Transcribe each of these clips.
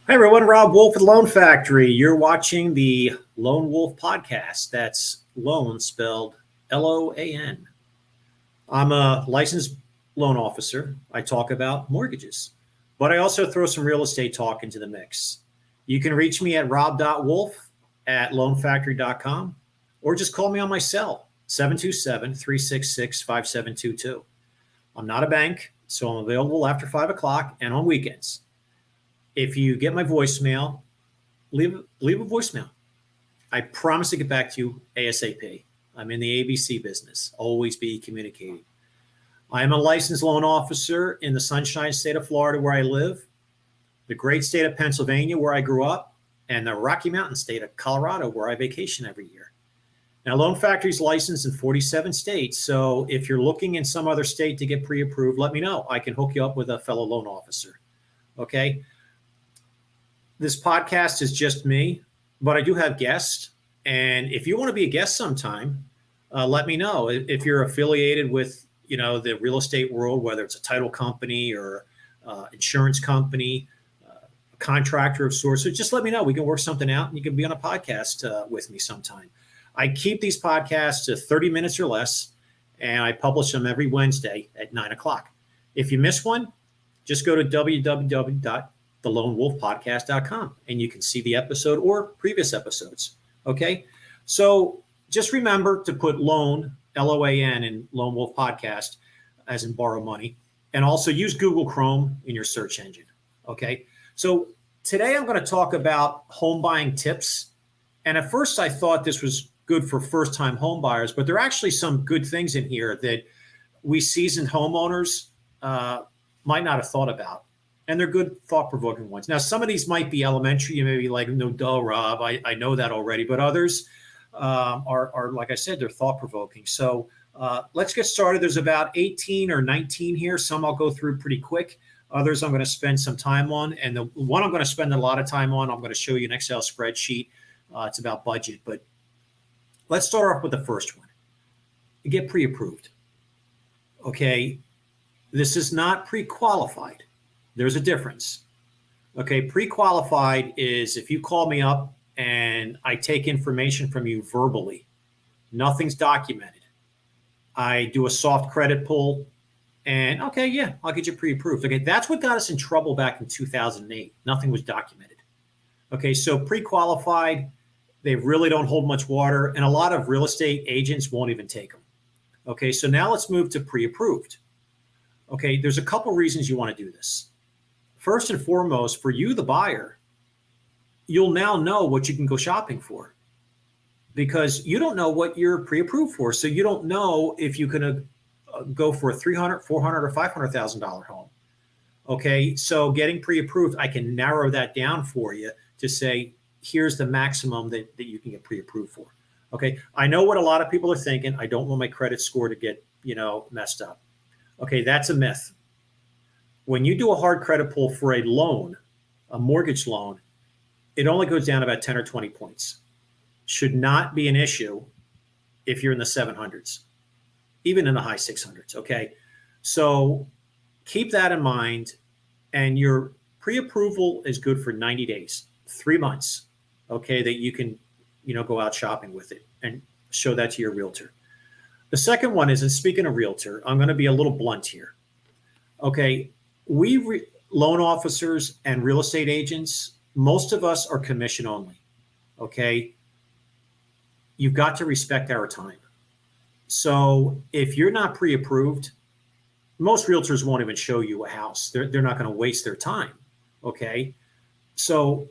Hi, everyone. Rob Wolf with Loan Factory. You're watching the Lone Wolf podcast. That's loan spelled Loan. I'm a licensed loan officer. I talk about mortgages, but I also throw some real estate talk into the mix. You can reach me at rob.wolf at loanfactory.com or just call me on my cell, 727-366-5722. I'm not a bank, so I'm available after 5 o'clock and on weekends. If you get my voicemail, leave a voicemail. I promise to get back to you ASAP. I'm in the ABC business. Always be communicating. I am a licensed loan officer in the Sunshine State of Florida, where I live, the great state of Pennsylvania, where I grew up, and the Rocky Mountain state of Colorado, where I vacation every year. Now, Loan Factory is licensed in 47 states. So if you're looking in some other state to get pre-approved, let me know. I can hook you up with a fellow loan officer. Okay. This podcast is just me, but I do have guests. And if you want to be a guest sometime, let me know. If you're affiliated with, the real estate world, whether it's a title company or insurance company, a contractor of sorts, so just let me know. We can work something out and you can be on a podcast with me sometime. I keep these podcasts to 30 minutes or less, and I publish them every Wednesday at 9 o'clock. If you miss one, just go to www.thelonewolfpodcast.com and you can see the episode or previous episodes. Okay. So just remember to put loan, Loan, in Lone Wolf Podcast, as in borrow money, and also use Google Chrome in your search engine. Okay. So today I'm going to talk about home buying tips. And at first I thought this was good for first-time home buyers, but there are actually some good things in here that we seasoned homeowners might not have thought about. And they're good, thought-provoking ones. Now, some of these might be elementary. You may be like, no, duh, Rob, I know that already. But others are, like I said, they're thought-provoking. So let's get started. There's about 18 or 19 here. Some I'll go through pretty quick. Others I'm going to spend some time on. And the one I'm going to spend a lot of time on, I'm going to show you an Excel spreadsheet. It's about budget. But let's start off with the first one. Get pre-approved. Okay, this is not pre-qualified. There's a difference. Okay, pre-qualified is if you call me up and I take information from you verbally, nothing's documented. I do a soft credit pull and okay, yeah, I'll get you pre-approved. Okay, that's what got us in trouble back in 2008. Nothing was documented. Okay, so pre-qualified, they really don't hold much water, and a lot of real estate agents won't even take them. Okay, so now let's move to pre-approved. Okay, there's a couple reasons you want to do this. First and foremost, for you, the buyer, you'll now know what you can go shopping for because you don't know what you're pre-approved for. So you don't know if you can go for a $300,000, $400,000, or $500,000 home. Okay, so getting pre-approved, I can narrow that down for you to say, here's the maximum that you can get pre-approved for. Okay, I know what a lot of people are thinking. I don't want my credit score to get, messed up. Okay, that's a myth. When you do a hard credit pull for a loan, a mortgage loan, it only goes down about 10 or 20 points. Should not be an issue if you're in the 700s, even in the high 600s. Okay, so keep that in mind. And your pre-approval is good for 90 days, 3 months. Okay, that you can, go out shopping with it and show that to your realtor. The second one is, and speaking of realtor, I'm going to be a little blunt here. Okay, loan officers and real estate agents, most of us are commission only. Okay, you've got to respect our time. So if you're not pre-approved, most realtors won't even show you a house. They're not going to waste their time. Okay, so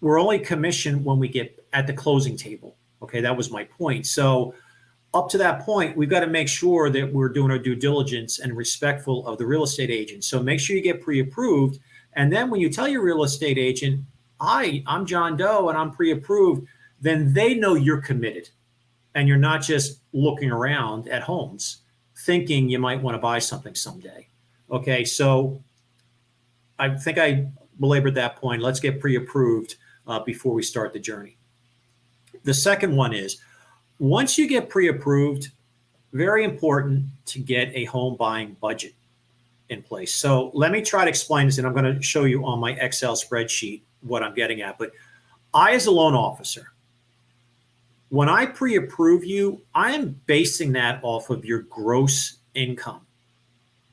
we're only commissioned when we get at the closing table. Okay, that was my point. So up to that point, we've got to make sure that we're doing our due diligence and respectful of the real estate agent. So make sure you get pre-approved. And then when you tell your real estate agent, hi, I'm John Doe and I'm pre-approved, then they know you're committed and you're not just looking around at homes thinking you might want to buy something someday. Okay, so I think I belabored that point. Let's get pre-approved before we start the journey. The second one is, once you get pre-approved, very important to get a home buying budget. in place. So let me try to explain this, and I'm going to show you on my Excel spreadsheet what I'm getting at. But I, as a loan officer, when I pre-approve you, I am basing that off of your gross income,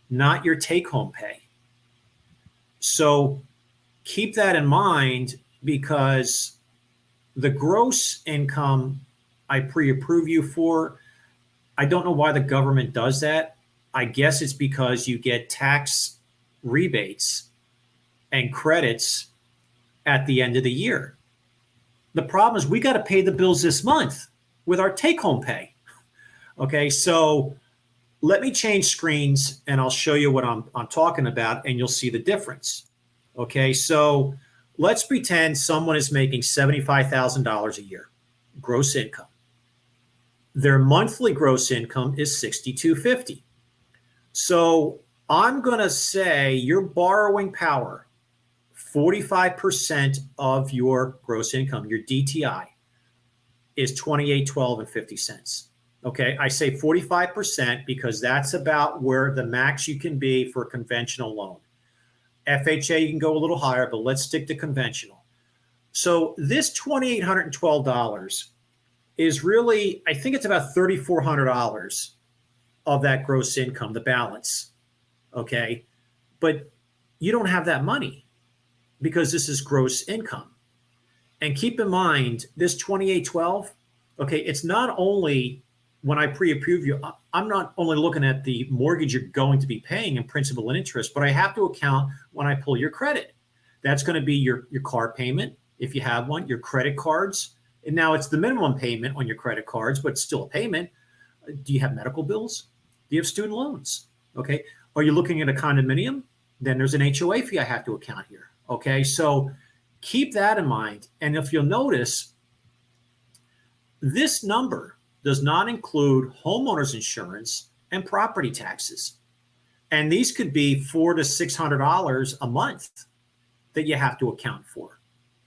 not your take-home pay. So keep that in mind, because the gross income I pre-approve you for, I don't know why the government does that. I guess it's because you get tax rebates and credits at the end of the year. The problem is we got to pay the bills this month with our take-home pay. Okay, so let me change screens and I'll show you what I'm talking about, and you'll see the difference. Okay, so let's pretend someone is making $75,000 a year, gross income. Their monthly gross income is $6,250. So I'm going to say your borrowing power, 45% of your gross income, your DTI, is $28.12.50. Okay, I say 45% because that's about where the max you can be for a conventional loan. FHA, you can go a little higher, but let's stick to conventional. So this $2,812 is really, I think it's about $3,400 of that gross income, the balance. Okay, but you don't have that money because this is gross income. And keep in mind, this 2812, okay, it's not only when I pre-approve you, I'm not only looking at the mortgage you're going to be paying in principal and interest, but I have to account when I pull your credit. That's going to be your car payment, if you have one, your credit cards. And now it's the minimum payment on your credit cards, but it's still a payment. Do you have medical bills? Do you have student loans? Okay. Are you looking at a condominium? Then there's an HOA fee I have to account here. Okay. So keep that in mind. And if you'll notice, this number does not include homeowners insurance and property taxes. And these could be $400 to $600 a month that you have to account for.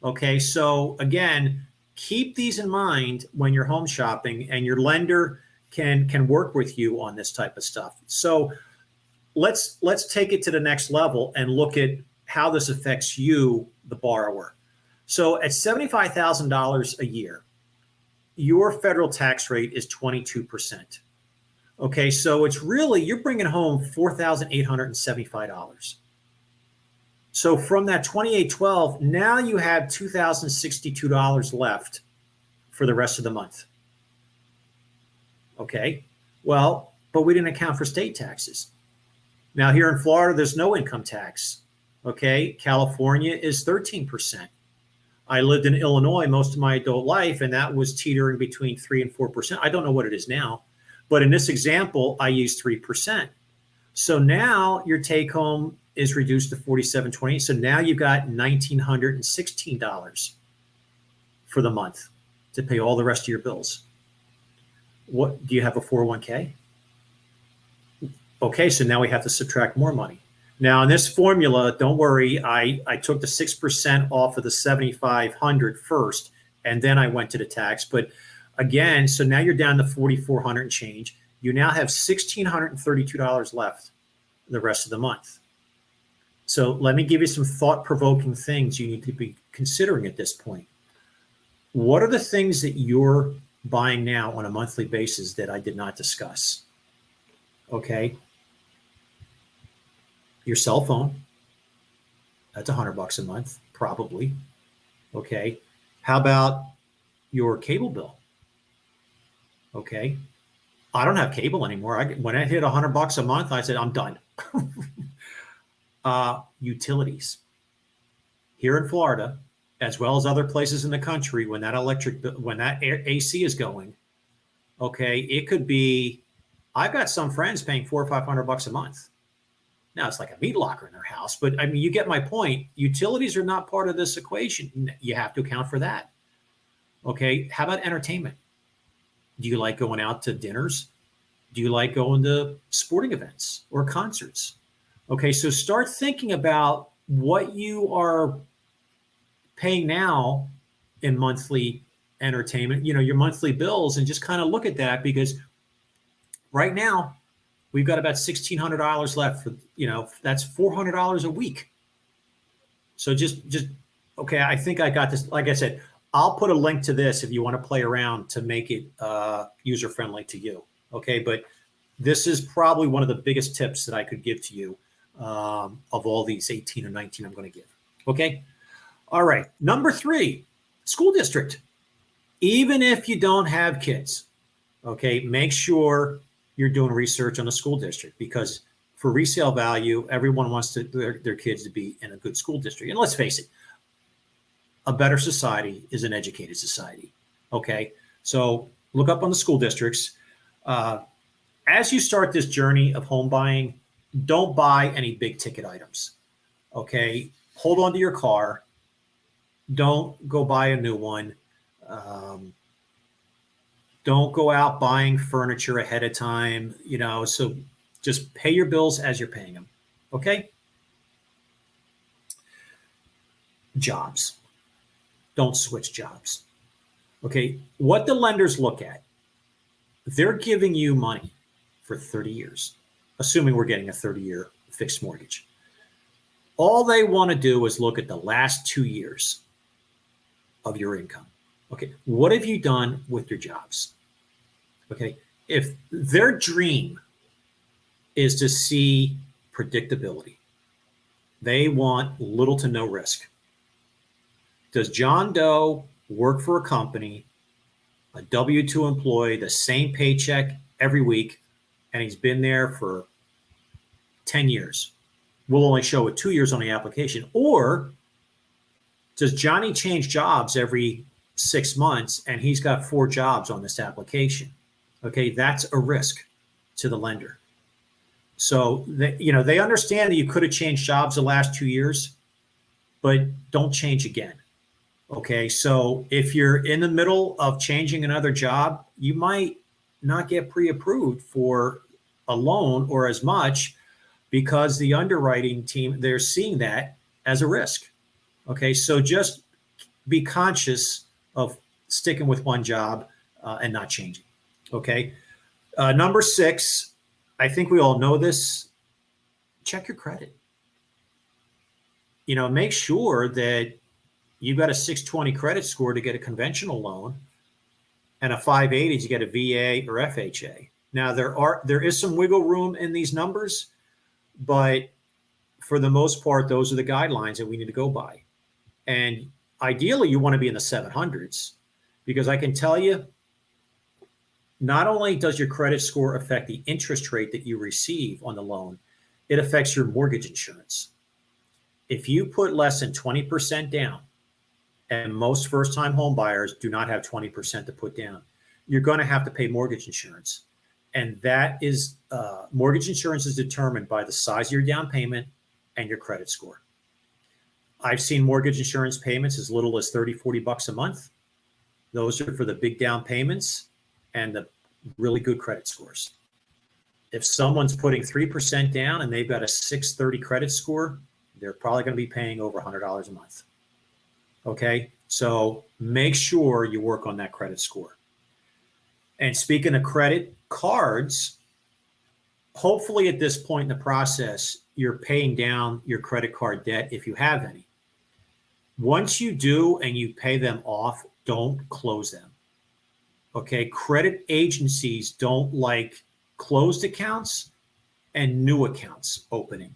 Okay. So again, keep these in mind when you're home shopping, and your lender can work with you on this type of stuff. So let's take it to the next level and look at how this affects you, the borrower. So at $75,000 a year, your federal tax rate is 22%. Okay, so it's really, you're bringing home $4,875. So from that 2812, now you have $2,062 left for the rest of the month. Okay, well, but we didn't account for state taxes. Now here in Florida, there's no income tax. Okay, California is 13%. I lived in Illinois most of my adult life, and that was teetering between 3% and 4%. I don't know what it is now, but in this example, I used 3%. So now your take home is reduced to $4,720. So now you've got $1,916 for the month to pay all the rest of your bills. What do you have, a 401k? Okay, so now we have to subtract more money. Now in this formula, don't worry, I took the 6% off of the $7,500 first, and then I went to the tax. But again, so now you're down to $4,400 and change. You now have $1,632 left the rest of the month. So let me give you some thought-provoking things you need to be considering at this point. What are the things that you're buying now on a monthly basis that I did not discuss? Okay. Your cell phone, that's $100 a month, probably. Okay. How about your cable bill? Okay. I don't have cable anymore. When I hit $100 a month, I said, I'm done. Utilities. Here in Florida, as well as other places in the country, when that AC is going, okay, it could be, I've got some friends paying $400 or $500 a month. Now it's like a meat locker in their house, but I mean, you get my point. Utilities are not part of this equation. You have to account for that. Okay. How about entertainment? Do you like going out to dinners? Do you like going to sporting events or concerts? Okay. So start thinking about what you are paying now in monthly entertainment, your monthly bills, and just kind of look at that, because right now We've got about $1,600 left for, that's $400 a week. So just okay, I think I got this. Like I said, I'll put a link to this if you want to play around to make it user-friendly to you. Okay, but this is probably one of the biggest tips that I could give to you of all these 18 or 19 I'm going to give. Okay, all right. Number 3, school district. Even if you don't have kids, okay, make sure you're doing research on the school district, because for resale value, everyone wants their kids to be in a good school district. And let's face it, a better society is an educated society. Okay, so look up on the school districts. As you start this journey of home buying, don't buy any big ticket items. Okay, hold on to your car. Don't go buy a new one. Don't go out buying furniture ahead of time. So just pay your bills as you're paying them. Okay. Jobs. Don't switch jobs. Okay. What the lenders look at, they're giving you money for 30 years, assuming we're getting a 30-year fixed mortgage. All they want to do is look at the last 2 years of your income. Okay. What have you done with your jobs? Okay. If their dream is to see predictability, they want little to no risk. Does John Doe work for a company, a W-2 employee, the same paycheck every week, and he's been there for 10 years? We'll only show it 2 years on the application. Or does Johnny change jobs every 6 months and he's got 4 jobs on this application? Okay, that's a risk to the lender. So they understand that you could have changed jobs the last 2 years, but don't change again. Okay, so if you're in the middle of changing another job, you might not get pre-approved for a loan or as much, because the underwriting team, they're seeing that as a risk. Okay, so just be conscious of sticking with one job and not changing. Okay, number 6, I think we all know this. Check your credit. Make sure that you've got a 620 credit score to get a conventional loan, and a 580 to get a VA or FHA. Now there is some wiggle room in these numbers, but for the most part, those are the guidelines that we need to go by. And ideally, you want to be in the 700s, because I can tell you, not only does your credit score affect the interest rate that you receive on the loan, it affects your mortgage insurance. If you put less than 20% down, and most first-time home buyers do not have 20% to put down, you're going to have to pay mortgage insurance. And that is, mortgage insurance is determined by the size of your down payment and your credit score. I've seen mortgage insurance payments as little as $30-40 a month. Those are for the big down payments and the really good credit scores. If someone's putting 3% down and they've got a 630 credit score, they're probably going to be paying over $100 a month. Okay, so make sure you work on that credit score. And speaking of credit cards, hopefully at this point in the process, you're paying down your credit card debt if you have any. Once you do and you pay them off, don't close them. Okay, credit agencies don't like closed accounts and new accounts opening.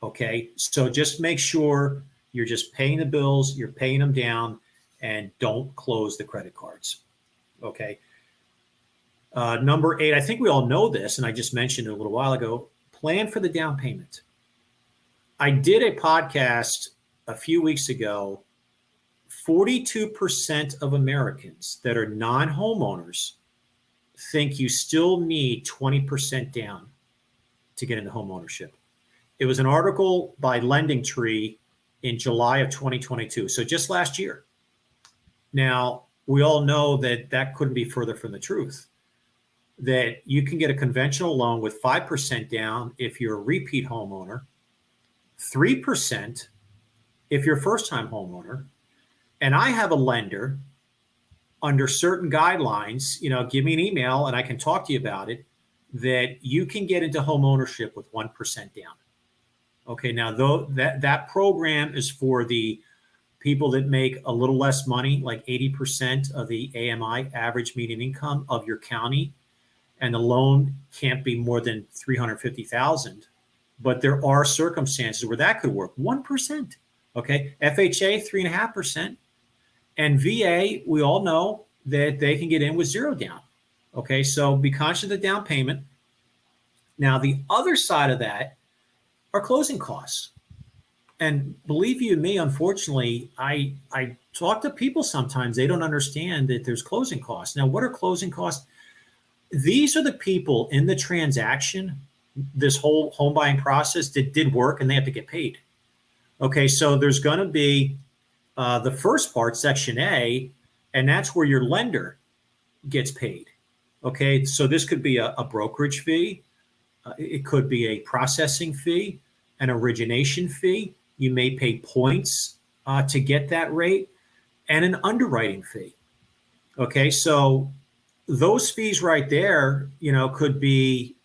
Okay, so just make sure you're just paying the bills, you're paying them down, and don't close the credit cards. Okay. Number 8, I think we all know this, and I just mentioned it a little while ago, plan for the down payment. I did a podcast a few weeks ago. 42% of Americans that are non-homeowners think you still need 20% down to get into home ownership. It was an article by Lending Tree in July of 2022, so just last year. Now, we all know that couldn't be further from the truth, that you can get a conventional loan with 5% down if you're a repeat homeowner, 3% if you're a first-time homeowner. And I have a lender under certain guidelines, give me an email and I can talk to you about it, that you can get into home ownership with 1% down. Okay, now though that program is for the people that make a little less money, like 80% of the AMI, average median income of your county, and the loan can't be more than 350,000. But there are circumstances where that could work. 1%. Okay, FHA 3.5%, and VA, we all know that they can get in with zero down. Okay, so be conscious of the down payment. Now, the other side of that are closing costs. And believe you me, unfortunately, I talk to people sometimes, they don't understand that there's closing costs. Now, what are closing costs? These are the people in the transaction, this whole home buying process that did work and they have to get paid. Okay, so there's going to be the first part, Section A, and that's where your lender gets paid. Okay, so this could be a brokerage fee. It could be a processing fee, an origination fee. You may pay points to get that rate, and an underwriting fee. Okay, so those fees right there, could be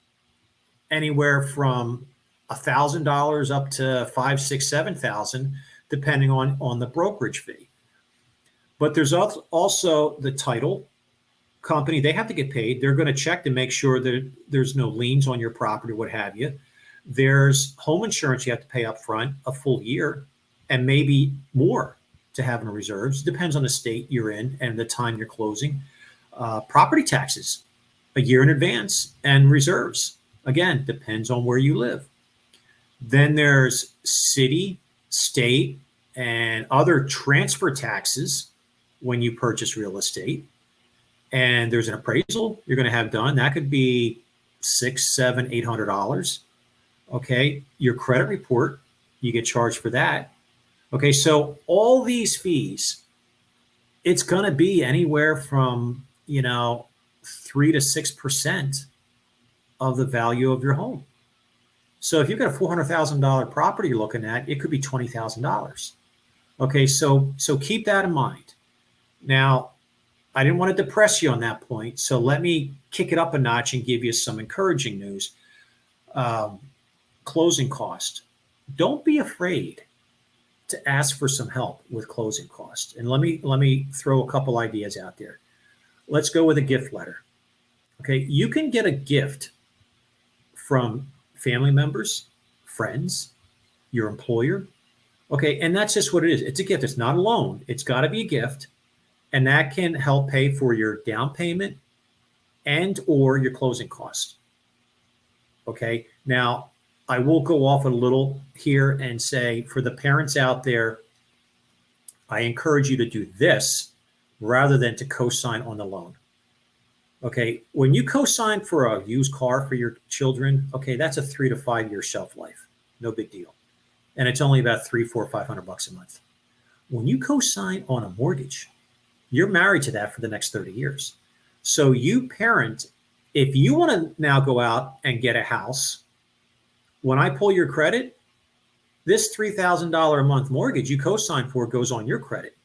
anywhere from $1,000 up to $5,000, $6,000, $7,000, depending on the brokerage fee. But there's also the title company. They have to get paid. They're going to check to make sure that there's no liens on your property, what have you. There's home insurance you have to pay up front, a full year, and maybe more to have in reserves. Depends on the state you're in and the time you're closing. Property taxes, a year in advance, and reserves. Again, depends on where you live. Then there's city, state, and other transfer taxes when you purchase real estate. And there's an appraisal you're going to have done. That could be $600, $700, $800. Okay, your credit report, you get charged for that. Okay, so all these fees, it's going to be anywhere from 3 to 6% of the value of your home. So if you've got a $400,000 property you're looking at, it could be $20,000. Okay, so keep that in mind. Now, I didn't want to depress you on that point, so let me kick it up a notch and give you some encouraging news. Closing cost. Don't be afraid to ask for some help with closing costs. And let me throw a couple ideas out there. Let's go with a gift letter. Okay, you can get a gift from family members, friends, your employer. Okay, and that's just what it is. It's a gift. It's not a loan. It's got to be a gift. And that can help pay for your down payment and or your closing costs. Okay, now I will go off a little here and say, for the parents out there, I encourage you to do this rather than to co-sign on the loan. Okay, when you co-sign for a used car for your children, okay, that's a 3 to 5 year shelf life. No big deal. And it's only about $300, $400, $500 a month. When you co-sign on a mortgage, you're married to that for the next 30 years. So you parent, if you want to now go out and get a house, when I pull your credit, this $3,000 a month mortgage you co-sign for goes on your credit.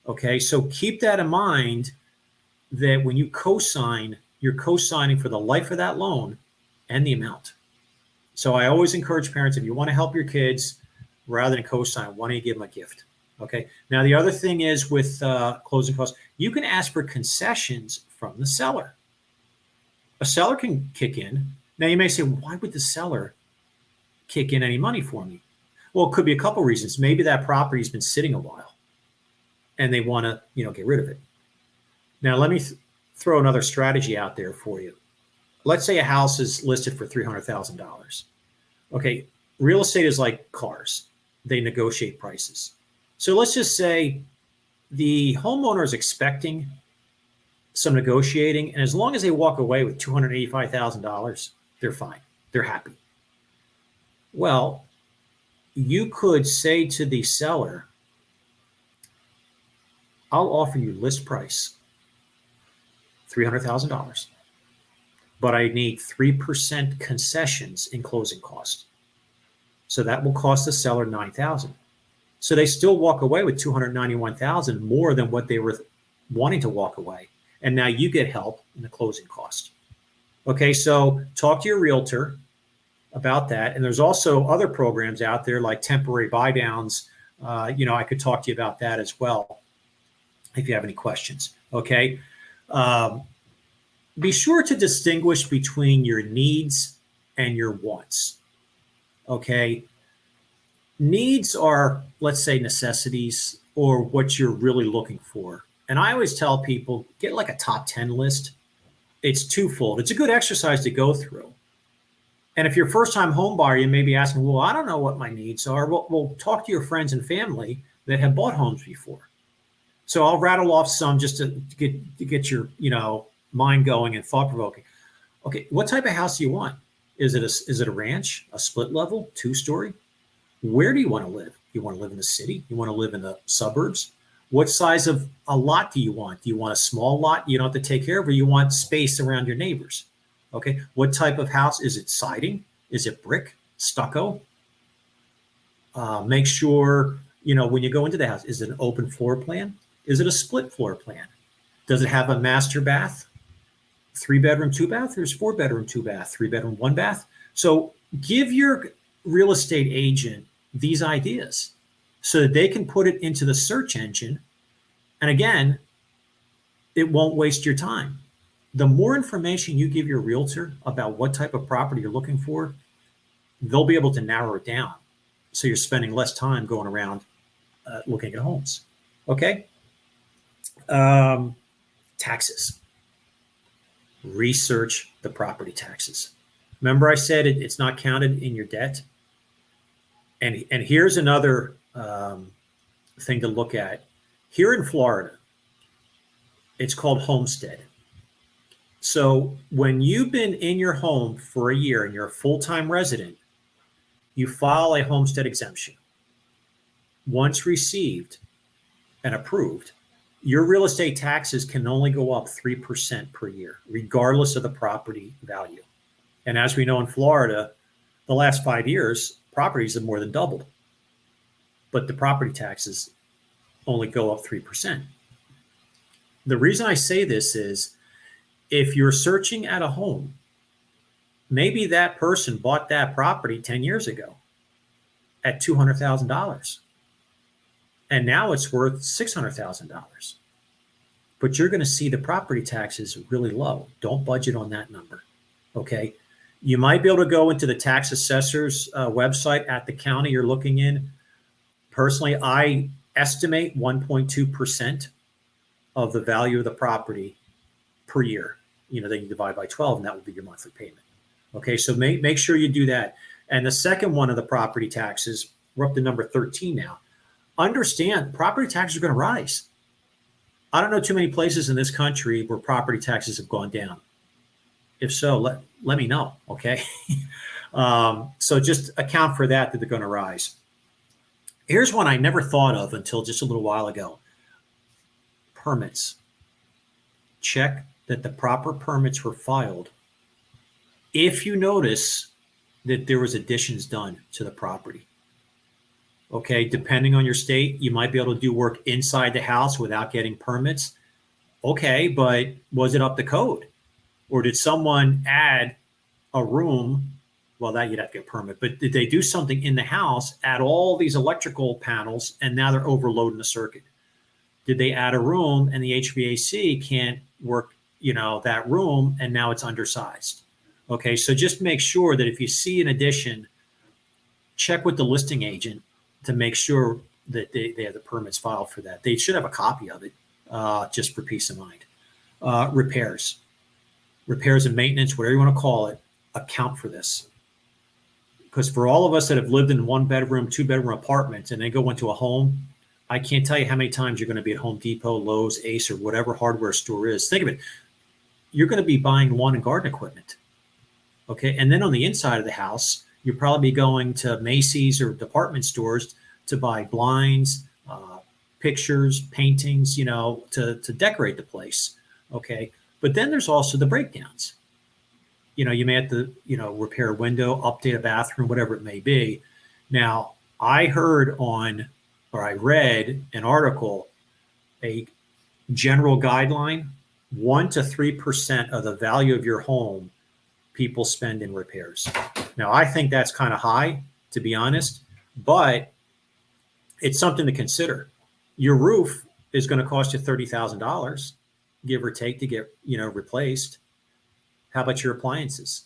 Okay, so keep that in mind, that when you co-sign, you're co-signing for the life of that loan and the amount. So I always encourage parents, if you want to help your kids, rather than co-sign, why don't you give them a gift? Okay. Now, the other thing is with closing costs, you can ask for concessions from the seller. A seller can kick in. Now, you may say, why would the seller kick in any money for me? Well, it could be a couple reasons. Maybe that property's been sitting a while and they want to, get rid of it. Now, let me throw another strategy out there for you. Let's say a house is listed for $300,000. Okay. Real estate is like cars. They negotiate prices. So let's just say the homeowner is expecting some negotiating, and as long as they walk away with $285,000, they're fine. They're happy. Well, you could say to the seller, I'll offer you list price, $300,000, but I need 3% concessions in closing costs. So that will cost the seller $9,000. So they still walk away with $291,000 more than what they were wanting to walk away. And now you get help in the closing cost. Okay, so talk to your realtor about that. And there's also other programs out there like temporary buy downs. I could talk to you about that as well if you have any questions. Okay. Be sure to distinguish between your needs and your wants. Okay. Needs are, let's say, necessities or what you're really looking for. And I always tell people get like a top 10 list. It's twofold. It's a good exercise to go through. And if you're a first-time home buyer, you may be asking, well, I don't know what my needs are. Well, talk to your friends and family that have bought homes before. So I'll rattle off some just to get your mind going and thought-provoking. Okay, what type of house do you want? Is it a ranch, a split level, 2-story? Where do you want to live? You want to live in the city? You want to live in the suburbs? What size of a lot do you want? Do you want a small lot you don't have to take care of, or you want space around your neighbors? Okay. What type of house? Is it siding? Is it brick, stucco? Make sure, when you go into the house, is it an open floor plan? Is it a split floor plan? Does it have a master bath? 3-bedroom, 2-bath? There's 4-bedroom, 2-bath, 3-bedroom, 1-bath. So give your real estate agent these ideas so that they can put it into the search engine. And again, it won't waste your time. The more information you give your realtor about what type of property you're looking for, they'll be able to narrow it down. So you're spending less time going around looking at homes. Okay. Taxes. Research the property taxes. Remember I said it's not counted in your debt? And here's another thing to look at. Here in Florida, it's called homestead. So when you've been in your home for a year and you're a full-time resident, you file a homestead exemption. Once received and approved, your real estate taxes can only go up 3% per year, regardless of the property value. And as we know in Florida, the last 5 years, properties have more than doubled. But the property taxes only go up 3%. The reason I say this is if you're searching at a home, maybe that person bought that property 10 years ago at $200,000. And now it's worth $600,000. But you're going to see the property taxes really low. Don't budget on that number. Okay. You might be able to go into the tax assessor's website at the county you're looking in. Personally, I estimate 1.2% of the value of the property per year. Then you divide by 12, and that would be your monthly payment. Okay, so make sure you do that. And the second one of the property taxes, we're up to number 13 now. Understand property taxes are going to rise. I don't know too many places in this country where property taxes have gone down. If so, let me know, okay? So just account for that they're going to rise. Here's one I never thought of until just a little while ago. Permits. Check that the proper permits were filed. If you notice that there was additions done to the property. Okay, depending on your state, you might be able to do work inside the house without getting permits. Okay, but was it up to code? Or did someone add a room? Well, that you'd have to get a permit. But did they do something in the house, add all these electrical panels, and now they're overloading the circuit? Did they add a room and the HVAC can't work, that room, and now it's undersized? Okay, so just make sure that if you see an addition, check with the listing agent to make sure that they have the permits filed for that. They should have a copy of it, just for peace of mind. Repairs and maintenance, whatever you want to call it, account for this. Because for all of us that have lived in 1-bedroom, 2-bedroom apartments and then go into a home, I can't tell you how many times you're going to be at Home Depot, Lowe's, Ace, or whatever hardware store is. Think of it. You're going to be buying lawn and garden equipment. Okay. And then on the inside of the house, you'll probably be going to Macy's or department stores to buy blinds, pictures, paintings, to decorate the place. Okay. But then there's also the breakdowns. You may have to, repair a window, update a bathroom, whatever it may be. Now, I read an article, a general guideline, 1 to 3% of the value of your home people spend in repairs. Now, I think that's kind of high, to be honest, but it's something to consider. Your roof is going to cost you $30,000, give or take, to get, replaced. How about your appliances?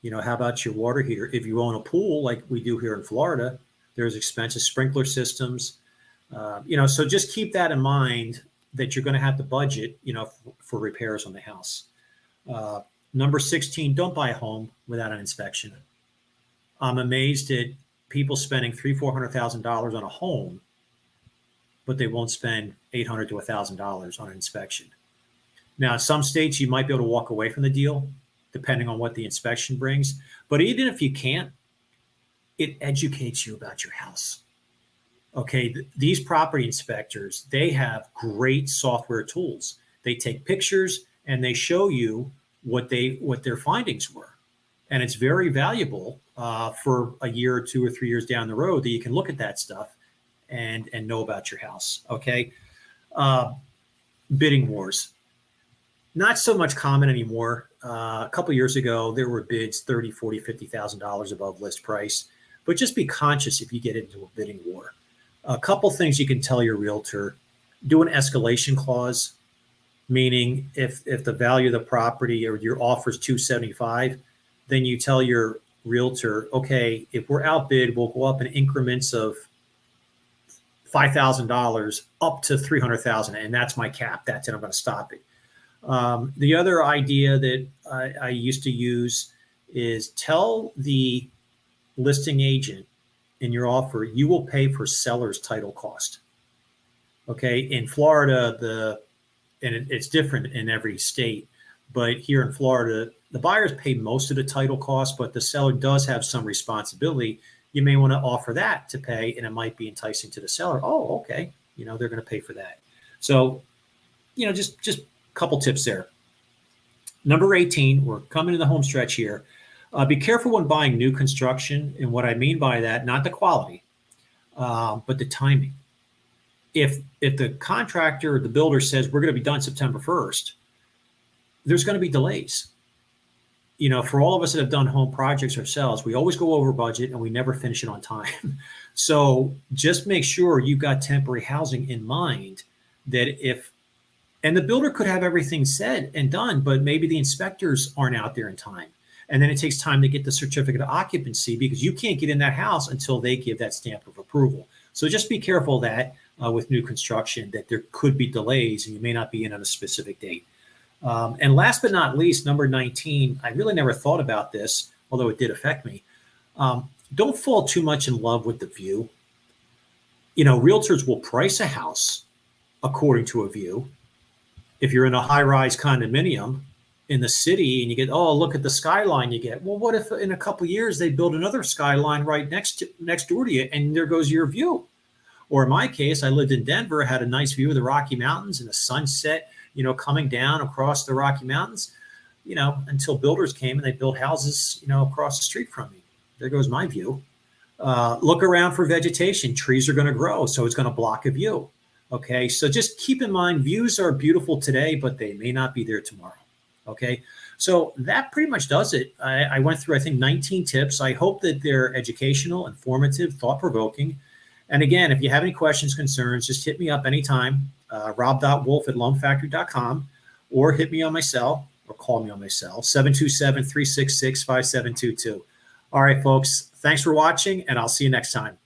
How about your water heater? If you own a pool like we do here in Florida, there's expensive sprinkler systems. So just keep that in mind, that you're going to have to budget, for repairs on the house. Number 16, don't buy a home without an inspection. I'm amazed at people spending $300,000-$400,000 on a home, but they won't spend $800 to $1,000 on an inspection. Now, in some states, you might be able to walk away from the deal, depending on what the inspection brings. But even if you can't, it educates you about your house. Okay, these property inspectors, they have great software tools. They take pictures and they show you what their findings were. And it's very valuable for a year or 2 or 3 years down the road, that you can look at that stuff and know about your house. Okay, bidding wars. Not so much common anymore. A couple of years ago, there were bids $30,000, $40,000, $50,000 above list price. But just be conscious if you get into a bidding war. A couple things you can tell your realtor: do an escalation clause, meaning if the value of the property or your offer is $275, then you tell your realtor, okay, if we're outbid, we'll go up in increments of $5,000 up to $300,000, and that's my cap. That's it. I'm going to stop it. The other idea that I used to use is tell the listing agent in your offer, you will pay for seller's title cost. Okay, in Florida, it's different in every state, but here in Florida, the buyers pay most of the title cost, but the seller does have some responsibility. You may want to offer that to pay, and it might be enticing to the seller. Oh, okay, they're going to pay for that. So, just a couple tips there. Number 18, we're coming to the home stretch here. Be careful when buying new construction. And what I mean by that, not the quality, but the timing. If the contractor or the builder says we're going to be done September 1st, there's going to be delays. For all of us that have done home projects ourselves, we always go over budget and we never finish it on time. So just make sure you've got temporary housing in mind, and the builder could have everything said and done, but maybe the inspectors aren't out there in time. And then it takes time to get the certificate of occupancy, because you can't get in that house until they give that stamp of approval. So just be careful that with new construction, that there could be delays and you may not be in on a specific date. And last but not least, number 19, I really never thought about this, although it did affect me. Don't fall too much in love with the view. Realtors will price a house according to a view. If you're in a high-rise condominium in the city and you get, oh, look at the skyline you get. Well, what if in a couple of years they build another skyline right next door to you, and there goes your view? Or in my case, I lived in Denver, had a nice view of the Rocky Mountains and the sunset, coming down across the Rocky Mountains, until builders came and they built houses, across the street from me. There goes my view. Look around for vegetation. Trees are going to grow, so it's going to block a view. Okay, so just keep in mind, views are beautiful today, but they may not be there tomorrow. Okay, so that pretty much does it. I went through, I think, 19 tips. I hope that they're educational, informative, thought-provoking. And again, if you have any questions, concerns, just hit me up anytime, rob.wolf@loanfactory.com, or hit me on my cell, or call me on my cell, 727-366-5722. All right, folks, thanks for watching, and I'll see you next time.